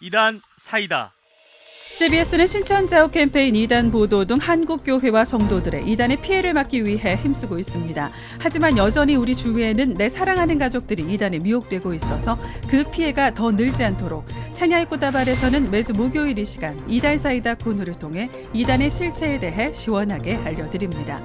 이단 사이다. CBS는 신천지아웃 캠페인 이단 보도 등 한국교회와 성도들의 이단의 피해를 막기 위해 힘쓰고 있습니다. 하지만 여전히 우리 주위에는 내 사랑하는 가족들이 이단에 미혹되고 있어서 그 피해가 더 늘지 않도록 찬야의 꽃다발에서는 매주 목요일 이 시간 이단 사이다 코너를 통해 이단의 실체에 대해 시원하게 알려드립니다.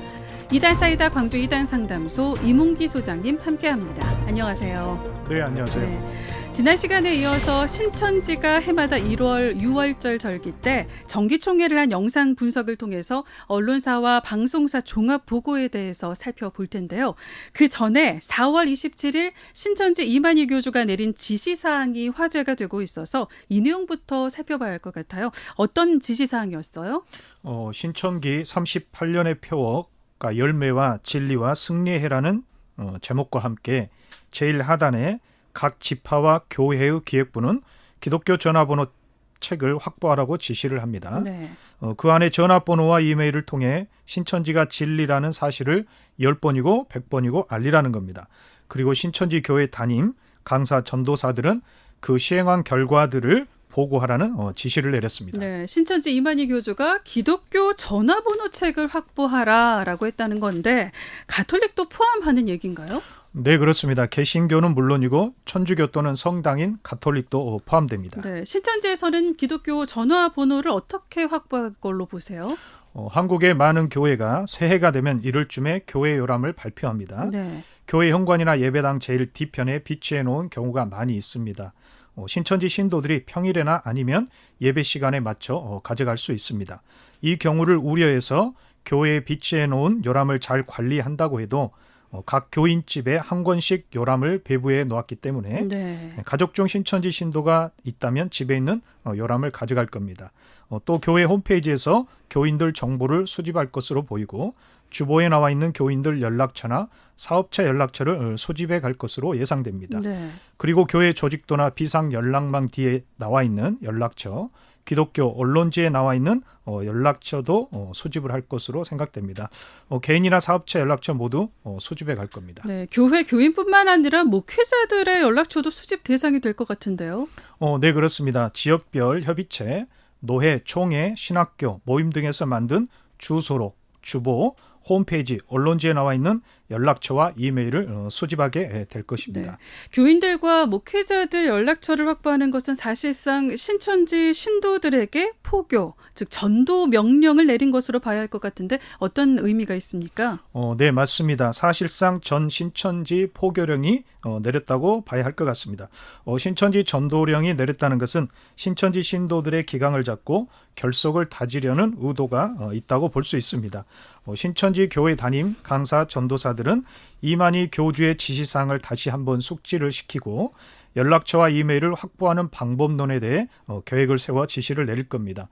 이단 사이다 광주 이단 상담소 이문기 소장님 함께합니다. 안녕하세요. 네, 안녕하세요. 네. 지난 시간에 이어서 신천지가 해마다 1월 6월절 절기 때 정기총회를 한 영상 분석을 통해서 언론사와 방송사 종합보고에 대해서 살펴볼 텐데요. 그 전에 4월 27일 신천지 이만희 교주가 내린 지시사항이 화제가 되고 있어서 이 내용부터 살펴봐야 할 것 같아요. 어떤 지시사항이었어요? 신천기 38년의 표어가 열매와 진리와 승리해라는 제목과 함께 제1하단에 각 지파와 교회의 기획부는 기독교 전화번호 책을 확보하라고 지시를 합니다. 네. 그 안에 전화번호와 이메일을 통해 신천지가 진리라는 사실을 10번이고 100번이고 알리라는 겁니다. 그리고 신천지 교회 담임, 강사, 전도사들은 그 시행한 결과들을 보고하라는 지시를 내렸습니다. 네, 신천지 이만희 교주가 기독교 전화번호 책을 확보하라라고 했다는 건데 가톨릭도 포함하는 얘기인가요? 네, 그렇습니다. 개신교는 물론이고 천주교 또는 성당인 가톨릭도 포함됩니다. 네, 신천지에서는 기독교 전화번호를 어떻게 확보할 걸로 보세요? 한국의 많은 교회가 새해가 되면 이럴 쯤에 교회 요람을 발표합니다. 네. 교회 현관이나 예배당 제일 뒤편에 비치해 놓은 경우가 많이 있습니다. 신천지 신도들이 평일에나 아니면 예배 시간에 맞춰 가져갈 수 있습니다. 이 경우를 우려해서 교회에 비치해 놓은 요람을 잘 관리한다고 해도 각 교인집에 한 권씩 요람을 배부해 놓았기 때문에 네. 가족 중 신천지 신도가 있다면 집에 있는 요람을 가져갈 겁니다. 또 교회 홈페이지에서 교인들 정보를 수집할 것으로 보이고 주보에 나와 있는 교인들 연락처나 사업자 연락처를 수집해 갈 것으로 예상됩니다. 네. 그리고 교회 조직도나 비상 연락망 뒤에 나와 있는 연락처, 기독교 언론지에 나와 있는 연락처도 수집을 할 것으로 생각됩니다. 개인이나 사업자 연락처 모두 수집해 갈 겁니다. 네, 교회 교인뿐만 아니라 목회자들의 연락처도 수집 대상이 될 것 같은데요. 네, 그렇습니다. 지역별 협의체, 노회, 총회, 신학교, 모임 등에서 만든 주소록, 주보, 홈페이지, 언론지에 나와 있는 연락처와 이메일을 수집하게 될 것입니다. 네. 교인들과 목회자들 연락처를 확보하는 것은 사실상 신천지 신도들에게 포교, 즉 전도 명령을 내린 것으로 봐야 할 것 같은데 어떤 의미가 있습니까? 네, 맞습니다. 사실상 전 신천지 포교령이 내렸다고 봐야 할 것 같습니다. 신천지 전도령이 내렸다는 것은 신천지 신도들의 기강을 잡고 결속을 다지려는 의도가 있다고 볼 수 있습니다. 신천지 교회 담임, 강사, 전도사들은 이만희 교주의 지시사항을 다시 한번 숙지를 시키고 연락처와 이메일을 확보하는 방법론에 대해 계획을 세워 지시를 내릴 겁니다.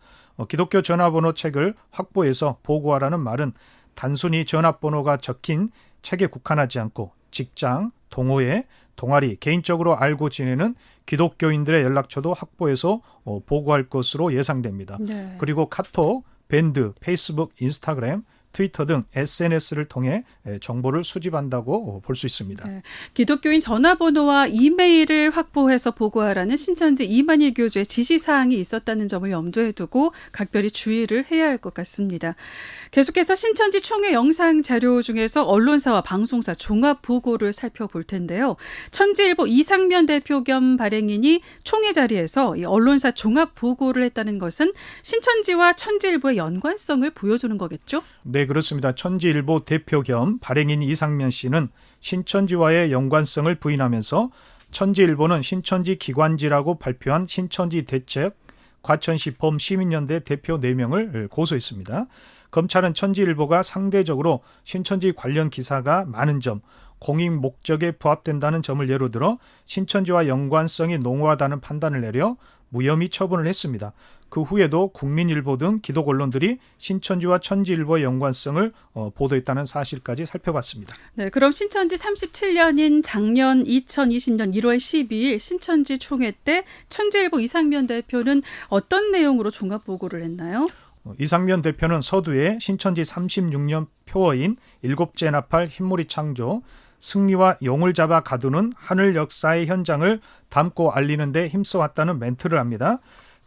기독교 전화번호 책을 확보해서 보고하라는 말은 단순히 전화번호가 적힌 책에 국한하지 않고 직장, 동호회, 동아리, 개인적으로 알고 지내는 기독교인들의 연락처도 확보해서 보고할 것으로 예상됩니다. 네. 그리고 카톡, 밴드, 페이스북, 인스타그램, 트위터 등 SNS를 통해 정보를 수집한다고 볼 수 있습니다. 네. 기독교인 전화번호와 이메일을 확보해서 보고하라는 신천지 이만희 교주의 지시사항이 있었다는 점을 염두에 두고 각별히 주의를 해야 할 것 같습니다. 계속해서 신천지 총회 영상 자료 중에서 언론사와 방송사 종합 보고를 살펴볼 텐데요. 천지일보 이상면 대표 겸 발행인이 총회 자리에서 이 언론사 종합 보고를 했다는 것은 신천지와 천지일보의 연관성을 보여주는 거겠죠? 네, 그렇습니다. 천지일보 대표 겸 발행인 이상면 씨는 신천지와의 연관성을 부인하면서 천지일보는 신천지 기관지라고 발표한 신천지 대책 과천시 범시민연대 대표 4명을 고소했습니다. 검찰은 천지일보가 상대적으로 신천지 관련 기사가 많은 점, 공익 목적에 부합된다는 점을 예로 들어 신천지와 연관성이 농후하다는 판단을 내려 무혐의 처분을 했습니다. 그 후에도 국민일보 등 기독 언론들이 신천지와 천지일보의 연관성을 보도했다는 사실까지 살펴봤습니다. 네, 그럼 신천지 37년인 작년 2020년 1월 12일 신천지 총회 때 천지일보 이상면 대표는 어떤 내용으로 종합보고를 했나요? 이상면 대표는 서두에 신천지 36년 표어인 일곱째 나팔 흰머리 창조, 승리와 용을 잡아 가두는 하늘 역사의 현장을 담고 알리는 데 힘써왔다는 멘트를 합니다.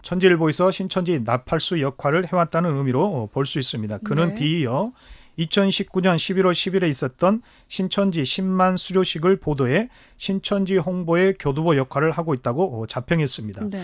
천지일보에서 신천지 나팔수 역할을 해왔다는 의미로 볼 수 있습니다. 그는 네. 뒤이어 2019년 11월 10일에 있었던 신천지 10만 수료식을 보도해 신천지 홍보의 교두보 역할을 하고 있다고 자평했습니다. 네.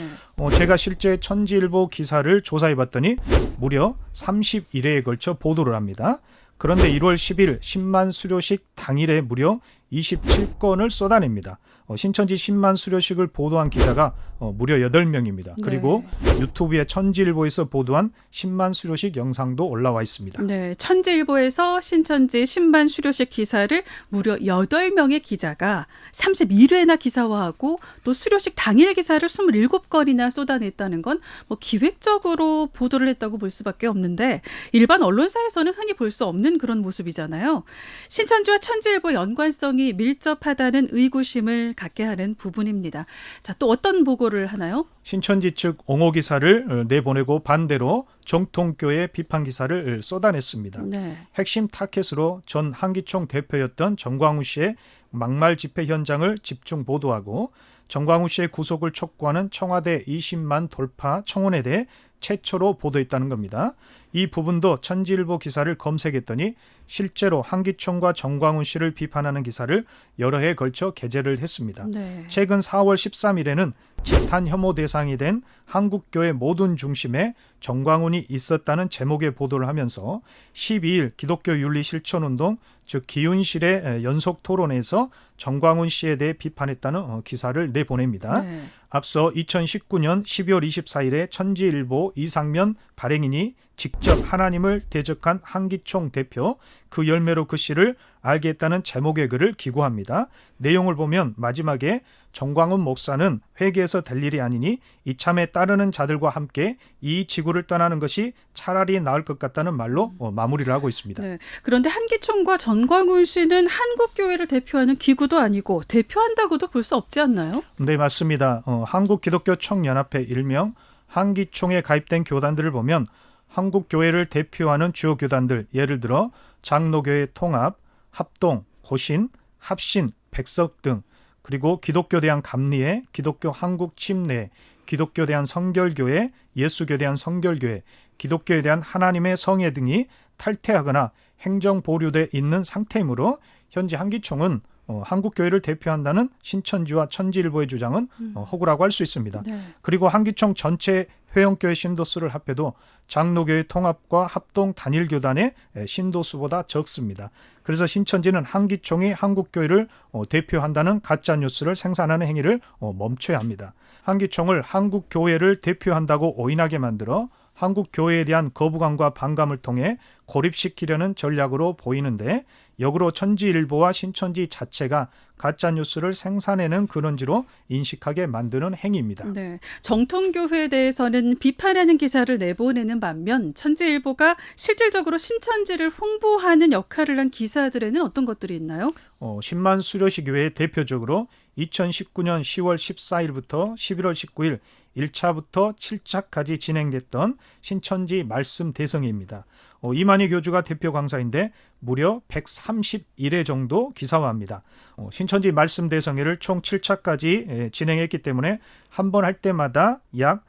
제가 실제 천지일보 기사를 조사해봤더니 무려 31회에 걸쳐 보도를 합니다. 그런데 1월 10일 10만 수료식 당일에 무려 27건을 쏟아냅니다. 신천지 10만 수료식을 보도한 기자가 무려 8명입니다. 그리고 유튜브에 천지일보에서 보도한 10만 수료식 영상도 올라와 있습니다. 네, 천지일보에서 신천지 10만 수료식 기사를 무려 8명의 기자가 31회나 기사화하고 또 수료식 당일 기사를 27건이나 쏟아냈다는 건 뭐 기획적으로 보도를 했다고 볼 수밖에 없는데 일반 언론사에서는 흔히 볼 수 없는 그런 모습이잖아요. 신천지와 천지일보 연관성이 밀접하다는 의구심을 갖게 하는 부분입니다. 자, 또 어떤 보고를 하나요? 신천지 측 옹호 기사를 내보내고 반대로 정통교회 비판 기사를 쏟아냈습니다. 네. 핵심 타켓으로 전 한기총 대표였던 정광훈 씨의 막말 집회 현장을 집중 보도하고 정광훈 씨의 구속을 촉구하는 청와대 20만 돌파 청원에 대해 최초로 보도했다는 겁니다. 이 부분도 천지일보 기사를 검색했더니 실제로 한기총과 정광훈 씨를 비판하는 기사를 여러 해에 걸쳐 게재를 했습니다. 네. 최근 4월 13일에는 집단 혐오 대상이 된 한국교회 모든 중심에 정광훈이 있었다는 제목의 보도를 하면서 12일 기독교 윤리 실천운동 즉 기윤실의 연속 토론에서 정광훈 씨에 대해 비판했다는 기사를 내보냅니다. 네. 앞서 2019년 12월 24일에 천지일보 이상면 발행인이 직접 하나님을 대적한 한기총 대표 그 열매로 그 씨를 알게 했다는 제목의 글을 기고합니다. 내용을 보면 마지막에 정광훈 목사는 회개해서 될 일이 아니니 이참에 따르는 자들과 함께 이 지구를 떠나는 것이 차라리 나을 것 같다는 말로 마무리를 하고 있습니다. 네. 그런데 한기총과 정광훈 씨는 한국교회를 대표하는 기구도 아니고 대표한다고도 볼 수 없지 않나요? 네, 맞습니다. 한국기독교총연합회 일명 한기총에 가입된 교단들을 보면 한국교회를 대표하는 주요 교단들 예를 들어 장로교회 통합, 합동, 고신, 합신, 백석 등 그리고 기독교대한 감리회, 기독교 한국 침례, 기독교 대한 성결교회, 예수교 대한 성결교회, 기독교에 대한 하나님의 성회 등이 탈퇴하거나 행정 보류돼 있는 상태이므로 현재 한기총은 한국교회를 대표한다는 신천지와 천지일보의 주장은 허구라고 할 수 있습니다. 네. 그리고 한기총 전체 회원교회 신도수를 합해도 장로교회 통합과 합동 단일교단의 신도수보다 적습니다. 그래서 신천지는 한기총이 한국교회를 대표한다는 가짜뉴스를 생산하는 행위를 멈춰야 합니다. 한기총을 한국교회를 대표한다고 오인하게 만들어 한국교회에 대한 거부감과 반감을 통해 고립시키려는 전략으로 보이는데 역으로 천지일보와 신천지 자체가 가짜뉴스를 생산해내는 근원지로 인식하게 만드는 행위입니다. 네. 정통교회에 대해서는 비판하는 기사를 내보내는 반면 천지일보가 실질적으로 신천지를 홍보하는 역할을 한 기사들에는 어떤 것들이 있나요? 10만 수료식 외에 대표적으로 2019년 10월 14일부터 11월 19일 1차부터 7차까지 진행됐던 신천지 말씀 대성회입니다. 이만희 교주가 대표 강사인데 무려 131회 정도 기사화합니다. 신천지 말씀 대성회를 총 7차까지 진행했기 때문에 한 번 할 때마다 약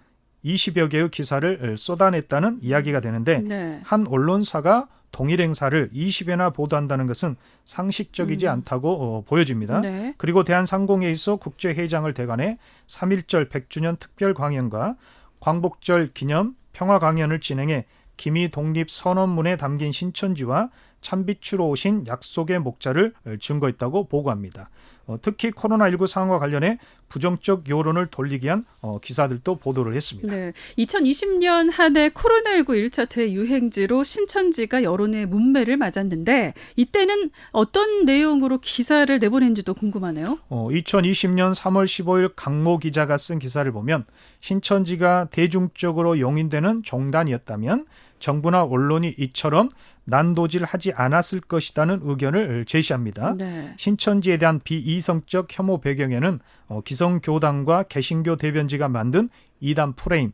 20여 개의 기사를 쏟아냈다는 이야기가 되는데 네. 한 언론사가 동일 행사를 20회나 보도한다는 것은 상식적이지 않다고 보여집니다. 네. 그리고 대한상공회의소 국제회장을 대관해 3.1절 100주년 특별 강연과 광복절 기념 평화 강연을 진행해 기미 독립 선언문에 담긴 신천지와 참빛으로 오신 약속의 목자를 증거했다고 보고합니다. 특히 코로나19 상황과 관련해 부정적 여론을 돌리기 위한 기사들도 보도를 했습니다. 네. 2020년 한 해 코로나19 1차 대유행지로 신천지가 여론의 문매를 맞았는데 이때는 어떤 내용으로 기사를 내보낸지도 궁금하네요. 2020년 3월 15일 강모 기자가 쓴 기사를 보면 신천지가 대중적으로 용인되는 종단이었다면 정부나 언론이 이처럼 난도질하지 않았을 것이라는 의견을 제시합니다. 네. 신천지에 대한 비이성적 혐오 배경에는 기성교단과 개신교 대변지가 만든 이단 프레임,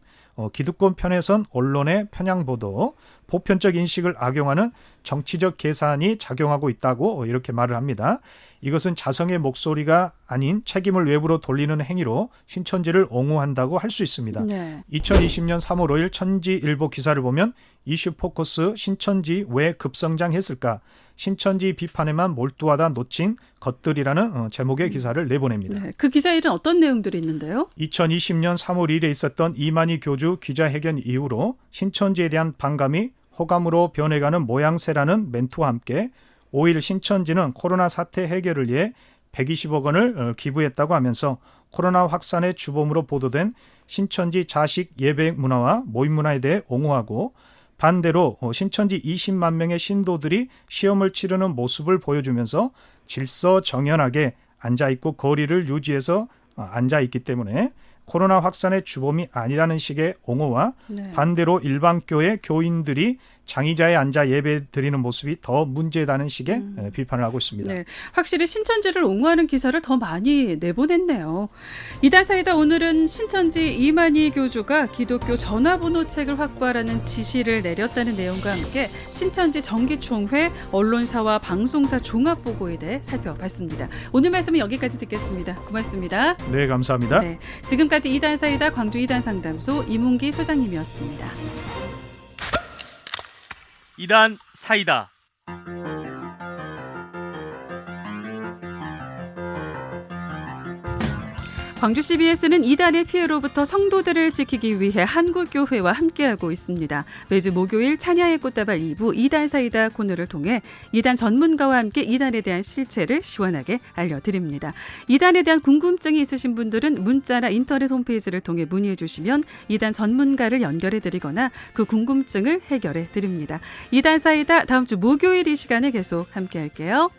기득권 편에선 언론의 편향 보도, 보편적 인식을 악용하는 정치적 계산이 작용하고 있다고 이렇게 말을 합니다. 이것은 자성의 목소리가 아닌 책임을 외부로 돌리는 행위로 신천지를 옹호한다고 할 수 있습니다. 네. 2020년 3월 5일 천지일보 기사를 보면 이슈 포커스 신천지 왜 급성장했을까? 신천지 비판에만 몰두하다 놓친 것들이라는 제목의 기사를 내보냅니다. 네. 그 기사에는 어떤 내용들이 있는데요? 2020년 3월 1일에 있었던 이만희 교주 기자회견 이후로 신천지에 대한 반감이 호감으로 변해가는 모양새라는 멘트와 함께 5일 신천지는 코로나 사태 해결을 위해 120억 원을 기부했다고 하면서 코로나 확산의 주범으로 보도된 신천지 자식 예배 문화와 모임 문화에 대해 옹호하고, 반대로 신천지 20만 명의 신도들이 시험을 치르는 모습을 보여주면서 질서정연하게 앉아있고 거리를 유지해서 앉아있기 때문에 코로나 확산의 주범이 아니라는 식의 옹호와, 네. 반대로 일반 교회 교인들이 장의자에 앉아 예배 드리는 모습이 더 문제다는 식의 비판을 하고 있습니다. 네, 확실히 신천지를 옹호하는 기사를 더 많이 내보냈네요. 이다사이다 오늘은 신천지 이만희 교주가 기독교 전화번호 책을 확보하라는 지시를 내렸다는 내용과 함께 신천지 정기총회, 언론사와 방송사 종합보고에 대해 살펴봤습니다. 오늘 말씀은 여기까지 듣겠습니다. 고맙습니다. 네, 감사합니다. 네, 지금까지 이다사이다 광주 이단상담소 이문기 소장님이었습니다. 이단 사이다. 광주 CBS는 이단의 피해로부터 성도들을 지키기 위해 한국교회와 함께하고 있습니다. 매주 목요일 찬야의 꽃다발 2부 이단 사이다 코너를 통해 이단 전문가와 함께 이단에 대한 실체를 시원하게 알려드립니다. 이단에 대한 궁금증이 있으신 분들은 문자나 인터넷 홈페이지를 통해 문의해 주시면 이단 전문가를 연결해 드리거나 그 궁금증을 해결해 드립니다. 이단 사이다 다음 주 목요일 이 시간에 계속 함께할게요.